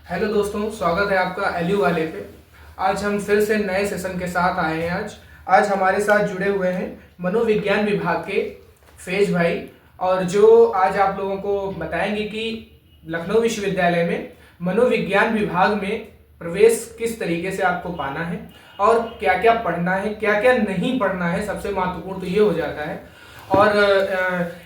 Hello दोस्तों, स्वागत है आपका एलयू वाले पे। आज हम फिर से नए सेशन के साथ आए हैं। आज हमारे साथ जुड़े हुए हैं मनोविज्ञान विभाग के फैज भाई, और जो आज आप लोगों को बताएंगे कि लखनऊ विश्वविद्यालय में मनोविज्ञान विभाग में प्रवेश किस तरीके से आपको पाना है और क्या क्या पढ़ना है, क्या क्या नहीं पढ़ना है। सबसे महत्वपूर्ण तो ये हो जाता है। और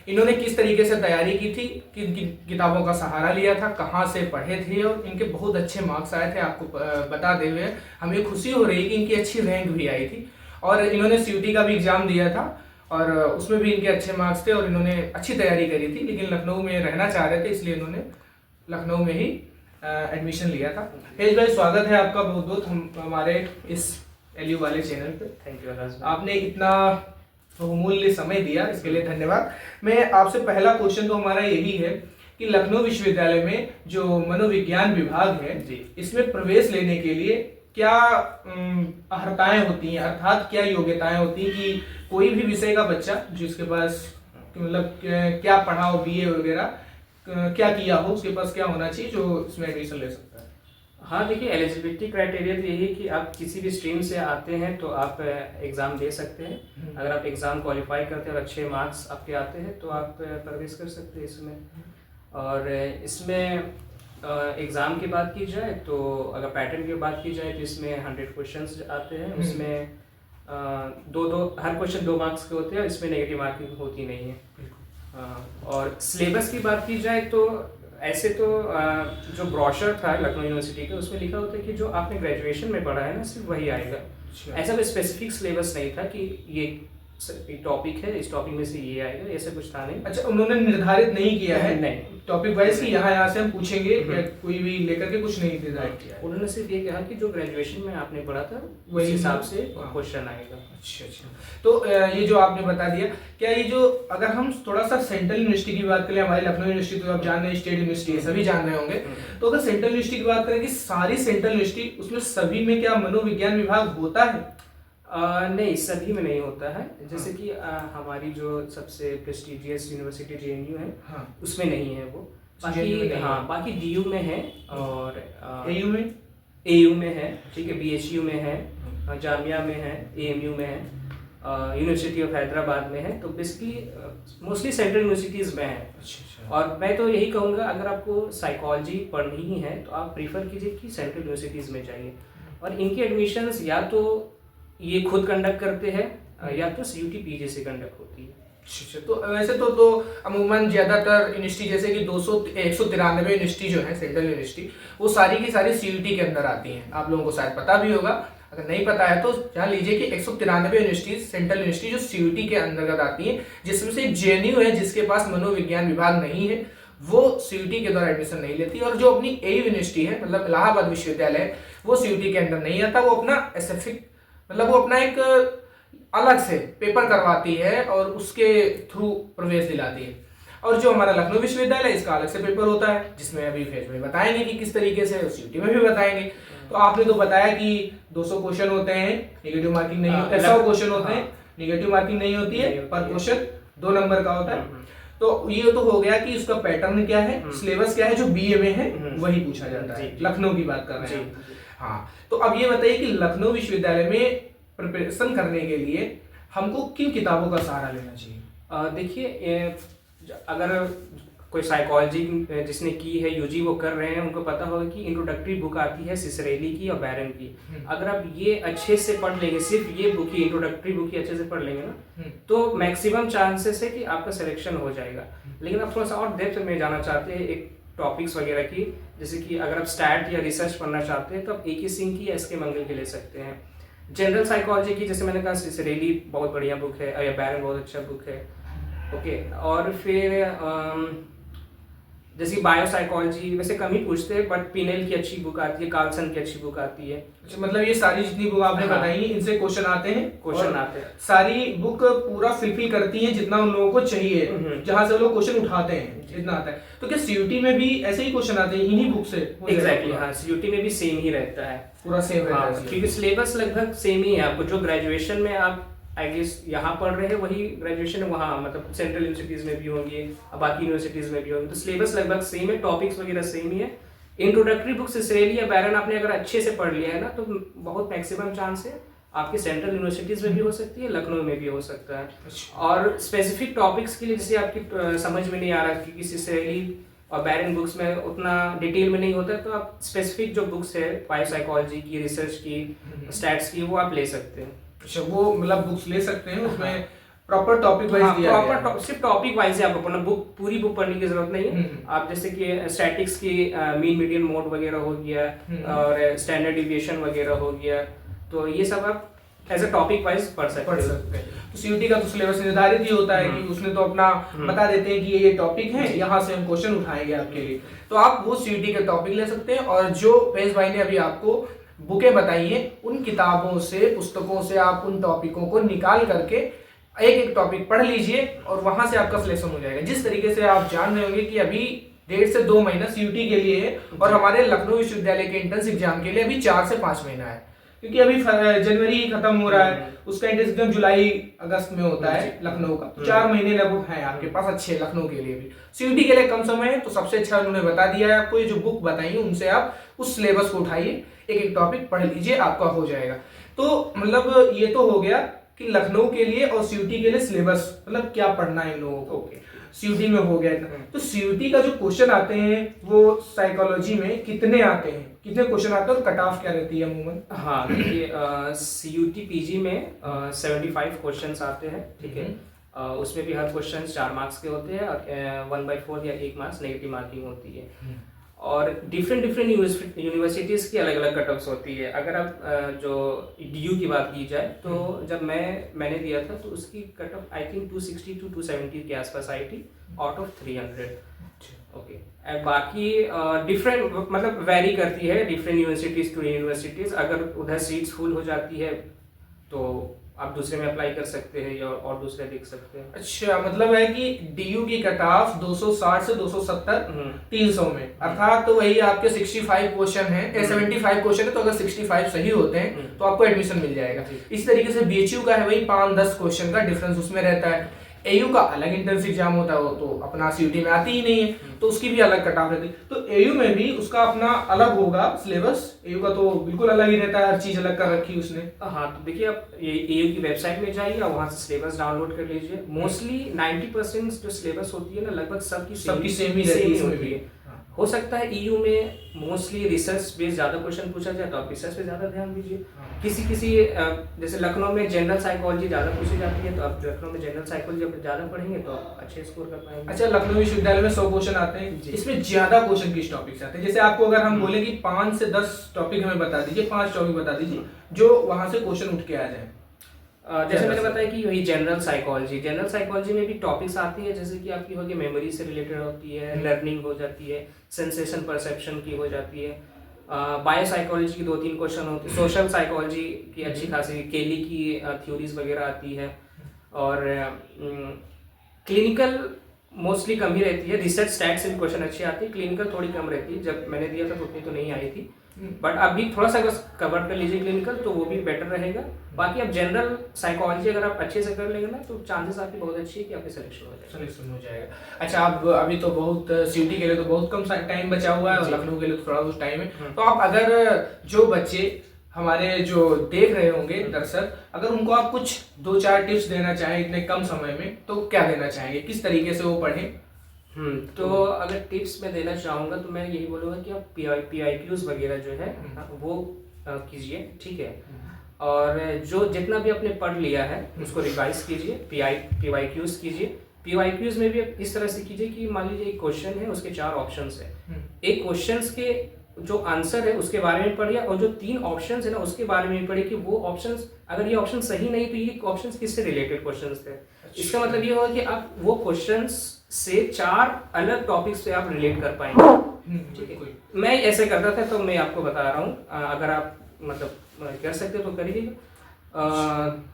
इन्होंने किस तरीके से तैयारी की थी, किन किन किताबों का सहारा लिया था, कहाँ से पढ़े थे, और इनके बहुत अच्छे मार्क्स आए थे। आपको बताते हुए हमें खुशी हो रही कि इनकी अच्छी रैंक भी आई थी। और इन्होंने सीयूटी का भी एग्जाम दिया था और उसमें भी इनके अच्छे मार्क्स थे और इन्होंने अच्छी तैयारी करी थी, लेकिन लखनऊ में रहना चाह रहे थे, इसलिए इन्होंने लखनऊ में ही एडमिशन लिया था। हेज भाई, स्वागत है आपका बहुत बहुत हमारे इस एलयू वाले चैनल पे। Thank you. आपने इतना बहुमूल्य समय दिया, इसके लिए धन्यवाद। मैं आपसे पहला क्वेश्चन तो हमारा यही है कि लखनऊ विश्वविद्यालय में जो मनोविज्ञान विभाग है जी, इसमें प्रवेश लेने के लिए क्या अर्हताएं होती हैं, अर्थात क्या योग्यताएं होती हैं कि कोई भी विषय का बच्चा जिसके पास मतलब क्या पढ़ा हो, बीए वगैरह क्या किया हो, उसके पास क्या होना चाहिए जो इसमें एडमिशन ले सकता है? हाँ, देखिए, एलिजिबिलिटी क्राइटेरिया तो यही है कि आप किसी भी स्ट्रीम से आते हैं तो आप एग्ज़ाम दे सकते हैं। अगर आप एग्ज़ाम क्वालिफाई करते हैं और अच्छे मार्क्स आपके आते हैं तो आप प्रवेश कर सकते हैं इसमें। और इसमें एग्ज़ाम की बात की जाए तो अगर पैटर्न की बात की जाए तो इसमें 100 क्वेश्चंस आते हैं। उसमें हर क्वेश्चन 2 मार्क्स के होते हैं, इसमें नेगेटिव मार्किंग होती नहीं है। और सिलेबस की बात की जाए तो ऐसे तो जो ब्रोशर था लखनऊ यूनिवर्सिटी का, उसमें लिखा होता है कि जो आपने ग्रेजुएशन में पढ़ा है ना, सिर्फ वही आएगा। ऐसा कोई स्पेसिफिक सिलेबस नहीं था कि ये एक टॉपिक है, इस टॉपिक में से ये आएगा, ऐसा कुछ था नहीं। अच्छा, उन्होंने निर्धारित नहीं किया है नहीं टॉपिक वाइज कि यहाँ से हम पूछेंगे, कोई भी लेकर के कुछ नहीं निर्धारित किया है। उन्होंने सिर्फ ये कहा कि जो ग्रेजुएशन में आपने पढ़ा था वही हिसाब से क्वेश्चन आएगा। अच्छा, तो ये जो आपने बता दिया, क्या ये जो अगर हम थोड़ा सा सेंट्रल यूनिवर्सिटी की बात करें, हमारी लखनऊ यूनिवर्सिटी तो आप जान रहे हैं, स्टेट यूनिवर्सिटी है, सभी जान रहे होंगे। तो अगर सेंट्रल यूनिवर्सिटी की बात करें कि सारी सेंट्रल यूनिवर्सिटी, उसमें सभी में क्या मनोविज्ञान विभाग होता है? नहीं, सभी में नहीं होता है। जैसे कि हमारी जो सबसे प्रेस्टिजियस यूनिवर्सिटी जेएनयू है, उसमें नहीं है वो। बाकी बाकी डीयू में है और एयू में है, ठीक है, बीएचयू में है, जामिया में है, एएमयू में है, यूनिवर्सिटी ऑफ हैदराबाद में है। तो बेसिकली मोस्टली सेंट्रल यूनिवर्सिटीज़ में है। और मैं तो यही कहूँगा, अगर आपको साइकोलॉजी पढ़नी ही है तो आप प्रीफर कीजिए कि सेंट्रल यूनिवर्सिटीज़ में जाइए। और इनकी एडमिशन्स या तो ये खुद कंडक्ट करते हैं या तो सीयूटी पीजी से कंडक्ट होती है। अच्छा, तो वैसे तो अमूमन ज्यादातर यूनिवर्सिटी जैसे कि 193 यूनिवर्सिटी जो है सेंट्रल यूनिवर्सिटी, वो सारी की सारी सीयूटी के अंदर आती हैं। आप लोगों को शायद पता भी होगा, अगर नहीं पता है तो जान लीजिए कि 193 यूनिवर्सिटी सेंट्रल यूनिवर्सिटी जो सीयूटी के अंतर्गत आती हैं, जिसमें से जेएनयू है जिसके पास मनोविज्ञान विभाग नहीं है, वो सीयूटी के द्वारा एडमिशन नहीं लेती। और जो अपनी एयू यूनिवर्सिटी है, मतलब इलाहाबाद विश्वविद्यालय, वो सीयूटी के अंदर नहीं आता। वो अपना एसएफिक मतलब वो अपना एक अलग से पेपर करवाती है और उसके थ्रू प्रवेश दिलाती है। और जो हमारा लखनऊ विश्वविद्यालय, इसका अलग से पेपर होता है, जिसमें अभी फेज में बताएंगे कि किस तरीके से, सीयूटी में भी बताएंगे। तो आपने तो बताया कि 200 क्वेश्चन होते हैं, नेगेटिव मार्किंग नहीं होता है, 100 क्वेश्चन होते हैं, नेगेटिव मार्किंग नहीं होती है, पर क्वेश्चन 2 नंबर का होता है। तो ये तो हो गया कि उसका पैटर्न क्या है, सिलेबस क्या है, जो बीए में है वही पूछा जाता है। लखनऊ की बात कर रहे हैं। हाँ, तो अब ये बताइए कि लखनऊ विश्वविद्यालय में प्रिपरेशन करने के लिए हमको किन किताबों का सहारा लेना चाहिए? देखिए, अगर कोई साइकोलॉजी जिसने की है, यूजी वो कर रहे हैं, उनको पता होगा कि इंट्रोडक्टरी बुक आती है सिसरेली की और बैरन की। अगर आप ये अच्छे से पढ़ लेंगे, सिर्फ ये बुक ही, इंट्रोडक्टरी बुक ही अच्छे से पढ़ लेंगे ना, तो मैक्सिमम चांसेस है कि आपका सिलेक्शन हो जाएगा। लेकिन आप थोड़ा सा और डेप्थ में जाना चाहते हैं एक टॉपिक्स वगैरह की, जैसे कि अगर आप स्टैट या रिसर्च पढ़ना चाहते हैं तो आप AK सिंह की या SK मंगल की ले सकते हैं। जनरल साइकोलॉजी की, जैसे मैंने कहा, सिसरेली बहुत बढ़िया बुक है, या बैरन बहुत अच्छा बुक है। ओके, और फिर जैसे बायो साइकोलॉजी वैसे कम ही पूछते हैं, बट पिनेल की अच्छी बुक आती है, कार्लसन की अच्छी बुक आती है। अच्छा, मतलब ये सारी जितनी बुक आपने बताई इनसे क्वेश्चन आते हैं, सारी बुक पूरा फुलफिल करती हैं जितना उन लोगों को चाहिए, जहां से वो लोग क्वेश्चन उठाते हैं, जितना आता है। तो क्या सीयूटी में भी ऐसे ही क्वेश्चन आते हैं इन्हीं बुक से? एग्जैक्टली, हाँ, सीयूटी में भी सेम ही रहता है, पूरा सेम रहता है, क्योंकि सिलेबस लगभग सेम ही है। आपको जो ग्रेजुएशन में आप आई गेस यहाँ पढ़ रहे हैं वही ग्रेजुएशन वहाँ, मतलब सेंट्रल यूनिवर्सिटीज़ में भी होंगे, बाकी यूनिवर्सिटीज़ में भी होंगे। तो सिलेबस लगभग सेम है, टॉपिक्स वगैरह सेम ही है, इंट्रोडक्टरी बुक्स इसरेली या बैरन आपने अगर अच्छे से पढ़ लिया है ना, तो बहुत मैक्सिमम चांस है आपकी सेंट्रल यूनिवर्सिटीज़ में भी हो सकती है, लखनऊ में भी हो सकता है। और स्पेसिफिक टॉपिक्स के लिए जैसे आपकी समझ में नहीं आ रहा कि किसी इसरेली और बैरन बुक्स में उतना डिटेल में नहीं होता है, तो आप स्पेसिफिक जो बुक्स है बायोसाइकोलॉजी की, रिसर्च की, स्टैट्स की, वो आप ले सकते हैं। अच्छा, वो मतलब बुक्स ले सकते हैं, उसमें प्रॉपर टॉपिक वाइज दिया गया है। प्रॉपर सिर्फ टॉपिक वाइज है, आपको पढ़ना, बुक पूरी बुक पढ़ने की जरूरत नहीं है। आप जैसे कि स्टैटिक्स की मीन मीडियन मोड वगैरह हो गया और स्टैंडर्ड डिविएशन वगैरह हो गया, तो ये सब आप एज अ टॉपिक वाइज पढ़ सकते हैं। तो सीयूटी का तो सिलेबस निर्धारित ही होता है कि उसने तो अपना बता देते हैं कि ये टॉपिक है, यहाँ से हम क्वेश्चन उठाएंगे आपके लिए, तो आप वो सीयूटी के टॉपिक ले सकते हैं। और जो फैज भाई ने अभी आपको बुकें बताई हैं, उन किताबों से, पुस्तकों से आप उन टॉपिकों को निकाल करके एक एक टॉपिक पढ़ लीजिए और वहां से आपका सिलेक्शन हो जाएगा। जिस तरीके से आप जान रहे होंगे कि अभी 1.5 से 2 महीना सीयूटी के लिए है और हमारे लखनऊ विश्वविद्यालय के एंट्रेंस एग्जाम के लिए अभी 4 से 5 महीना है, क्योंकि अभी जनवरी खत्म हो रहा है, उसका एंट्रेंस एग्जाम जुलाई अगस्त में होता है लखनऊ का, तो 4 महीने लगभग हैं आपके पास अच्छे लखनऊ के लिए भी। सीयूटी के लिए कम समय है, तो सबसे अच्छा उन्होंने बता दिया है आपको, ये जो बुक बताई है उनसे आप उस सिलेबस को उठाइए, एक एक टॉपिक पढ़ लीजिए, आपका हो जाएगा। तो मतलब ये तो हो गया कि लखनऊ के लिए और सीयूटी के लिए सिलेबस, मतलब क्या पढ़ना है इन लोगों को। सीयूटी में हो गया इतना। तो सीयूटी का जो क्वेश्चन आते हैं वो साइकोलॉजी में कितने आते हैं, कितने क्वेश्चन आते हैं और कट ऑफ क्या रहती है अमूमन? हाँ, देखिए सीयूटी पीजी में 75 क्वेश्चंस आते हैं, ठीक है। उसमें भी हर क्वेश्चन 4 मार्क्स के होते हैं और 1/4 या 1 मार्क्स नेगेटिव मार्किंग होती है। और डिफरेंट यूनिवर्सिटीज़ की अलग अलग कट ऑफ्स होती है। अगर आप जो डीयू की बात की जाए तो जब मैंने दिया था तो उसकी cut off I think 260 to 270 के आसपास आई थी आउट ऑफ 300। ओके, बाकी डिफरेंट मतलब वैरी करती है डिफरेंट यूनिवर्सिटीज़ टू यूनिवर्सिटीज़। अगर उधर सीट्स फुल हो जाती है तो आप दूसरे में अप्लाई कर सकते हैं या और दूसरे देख सकते हैं। अच्छा, मतलब है कि डीयू की कट ऑफ 260 से 270 300 में, अर्थात तो वही आपके 65 क्वेश्चन है, 75 क्वेश्चन है, तो अगर 65 सही होते हैं तो आपको एडमिशन मिल जाएगा। इस तरीके से बीएचयू का है वही 5-10 क्वेश्चन का डिफरेंस उसमें रहता है। एयू का अलग एंट्रेंस एग्जाम होता है, वो तो अपना सीयूटी में आती ही नहीं है, तो उसकी भी अलग कट ऑफ रहती है। तो एयू में भी उसका अपना अलग होगा सिलेबस, एयू का तो बिल्कुल अलग ही रहता है, हर चीज अलग कर रखी उसने। हाँ, तो देखिए आप एयू की वेबसाइट में जाइए और वहाँ से सिलेबस डाउनलोड कर लीजिए। मोस्टली 90% जो सिलेबस होती है ना, लगभग सबकी सेम ही रहती है। हो सकता है ईयू में मोस्टली रिसर्च बेस्ड ज्यादा क्वेश्चन पूछा जाए तो आप रिसर्च पे ज्यादा ध्यान दीजिए। किसी जैसे लखनऊ में जनरल साइकोलॉजी ज्यादा पूछी जाती है, तो आप लखनऊ में जनरल साइकोलॉजी जब ज्यादा पढ़ेंगे तो आप अच्छे स्कोर कर पाएंगे। अच्छा, लखनऊ विश्वविद्यालय में 100 क्वेश्चन आते हैं, इसमें ज्यादा क्वेश्चन किस टॉपिक से आते हैं? जैसे आपको अगर हम बोले कि 5 से 10 टॉपिक हमें बता दीजिए, 5 टॉपिक बता दीजिए जो वहां से क्वेश्चन उठ के आ जाए। जैसे मैंने बताया कि वही जनरल साइकोलॉजी में भी टॉपिक्स आती है, जैसे कि आपकी होगी मेमोरी से रिलेटेड होती है, लर्निंग हो जाती है, सेंसेशन परसेप्शन की हो जाती है। बायोसाइकोलॉजी की 2-3 क्वेश्चन होती है, सोशल साइकोलॉजी की अच्छी खासी केली की थ्योरीज वगैरह आती है, और क्लिनिकल मोस्टली कम ही रहती है। रिसर्च स्टैट से भी क्वेश्चन अच्छी आती है, क्लिनिकल थोड़ी कम रहती है। जब मैंने दिया था तो उतनी तो नहीं आई थी, बट अभी थोड़ा सा बस कवर कर लीजिए क्लिनिकल, तो वो भी बेटर रहेगा। बाकी अब जनरल साइकोलॉजी अगर आप अच्छे से कर लेंगे ना, तो चांसेस आपकी बहुत अच्छी है कि आपकी सिलेक्शन हो जाएगा। अच्छा, आप अभी तो बहुत सीयूटी के लिए तो बहुत कम टाइम बचा हुआ है और लखनऊ के लिए थोड़ा बहुत टाइम है, तो आप अगर जो बच्चे हमारे जो देख रहे होंगे दर्शक, अगर उनको आप कुछ 2-4 टिप्स देना चाहें इतने कम समय में, तो क्या देना चाहेंगे, किस तरीके से वो पढ़ें? तो अगर टिप्स में देना चाहूँगा तो मैं यही बोलूँगा कि आप PIQs वगैरह जो है वो कीजिए, ठीक है। और जो जितना भी आपने पढ़ लिया है उसको रिवाइज कीजिए, PYQs कीजिए। PYQs में भी इस तरह से कीजिए कि मान लीजिए एक क्वेश्चन है, उसके 4 ऑप्शंस है, एक क्वेश्चन के जो आंसर है उसके बारे में पढ़िए, और जो 3 ऑप्शंस है ना उसके बारे में पढ़िए कि वो ऑप्शंस, अगर ये ऑप्शन सही नहीं तो ये ऑप्शंस किससे रिलेटेड क्वेश्चंस थे। इसका मतलब ये होगा कि आप वो क्वेश्चंस से 4 अलग टॉपिक्स पे आप रिलेट कर पाएंगे, ठीक है। मैं ऐसे करता था, तो मैं आपको बता रहा हूँ, अगर आप मतलब कर सकते तो करिएगा।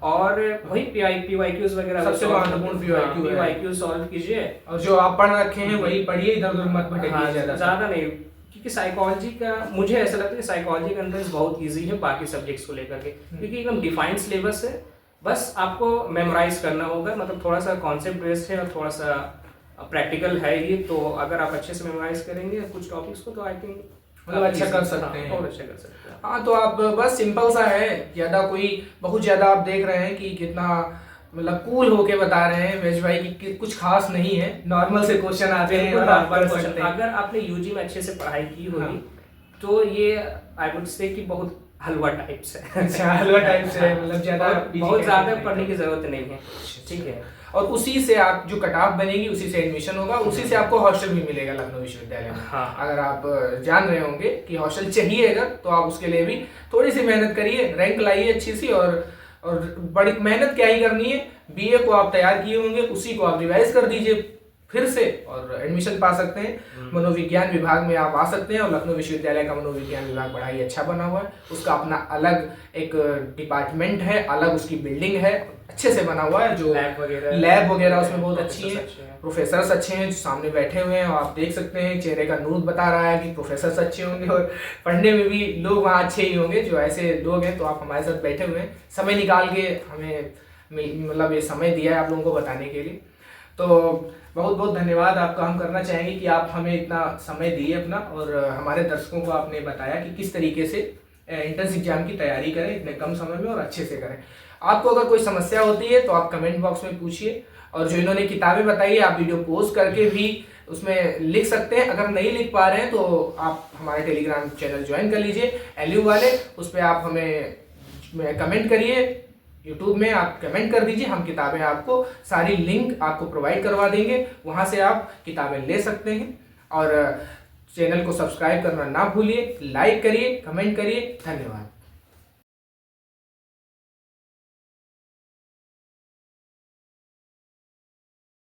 और वही PYQs वगैरह सबसे महत्वपूर्ण PYQ सॉल्व कीजिए, और जो आप पढ़ रखे हैं वही पढ़िए, इधर उधर मत भटकिए ज्यादा नहीं, क्योंकि साइकोलॉजी का मुझे ऐसा लगता है कि साइकोलॉजी का अंदर बहुत इजी है बाकी सब्जेक्ट्स को लेकर के, क्योंकि एकदम डिफाइंड सिलेबस है, बस आपको मेमोराइज करना होगा। मतलब थोड़ा सा कॉन्सेप्ट बेस्ड है और थोड़ा सा प्रैक्टिकल है ये, तो अगर आप अच्छे से मेमोराइज करेंगे कुछ टॉपिक्स को तो आई थिंक मतलब अच्छा कर सकते हैं। और अच्छा कर सकते हैं। हाँ, तो आप बस सिंपल सा है, ज़्यादा कोई बहुत ज़्यादा आप देख रहे हैं कि कितना मतलब कूल होके बता रहे हैं वेज भाई कि कुछ खास नहीं है, नॉर्मल से क्वेश्चन आते हैं और आप कर सकते हैं। अगर आपने यूजी में अच्छे से पढ़ाई की होगी हाँ। तो ये आई वुड से कि बहुत हलवा टाइप से अच्छा, हलवा टाइप से है, मतलब ज़्यादा बहुत ज़्यादा पढ़ने की ज़रूरत नहीं है, ठीक है। और उसी से आप जो कट ऑफ बनेगी उसी से एडमिशन होगा, उसी से आपको हॉस्टल भी मिलेगा लखनऊ विश्वविद्यालय में। हाँ। अगर आप जान रहे होंगे कि हॉस्टल चाहिए अगर, तो आप उसके लिए भी थोड़ी सी मेहनत करिए, रैंक लाइए अच्छी सी, और बड़ी मेहनत क्या ही करनी है, बीए को आप तैयार किए होंगे उसी को आप रिवाइज कर दीजिए फिर से और एडमिशन पा सकते हैं। मनोविज्ञान विभाग में आप आ सकते हैं, और लखनऊ विश्वविद्यालय का मनोविज्ञान विभाग बड़ा ही अच्छा बना हुआ है, उसका अपना अलग एक डिपार्टमेंट है, अलग उसकी बिल्डिंग है, अच्छे से बना हुआ है, जो लैब वगैरह उसमें बहुत अच्छी है, प्रोफेसर्स अच्छे हैं जो सामने बैठे हुए हैं, और आप देख सकते हैं चेहरे का नूर बता रहा है कि प्रोफेसर्स अच्छे होंगे और पढ़ने में भी लोग वहाँ अच्छे ही होंगे जो ऐसे लोग हैं। तो आप हमारे साथ बैठे हुए हैं, समय निकाल के हमें मतलब ये समय दिया है आप लोगों को बताने के लिए, तो बहुत बहुत धन्यवाद आपका हम करना चाहेंगे कि आप हमें इतना समय दिए अपना, और हमारे दर्शकों को आपने बताया कि किस तरीके से एंट्रेंस एग्जाम की तैयारी करें इतने कम समय में और अच्छे से करें। आपको अगर कोई समस्या होती है तो आप कमेंट बॉक्स में पूछिए, और जो इन्होंने किताबें बताई है आप वीडियो पोस्ट करके भी उसमें लिख सकते हैं। अगर नहीं लिख पा रहे हैं तो आप हमारे टेलीग्राम चैनल ज्वाइन कर लीजिए एलयू वाले, उस पर आप हमें कमेंट करिए, यूट्यूब में आप कमेंट कर दीजिए, हम किताबें आपको सारी लिंक आपको प्रोवाइड करवा देंगे, वहाँ से आप किताबें ले सकते हैं। और चैनल को सब्सक्राइब करना ना भूलिए, लाइक करिए, कमेंट करिए। धन्यवाद।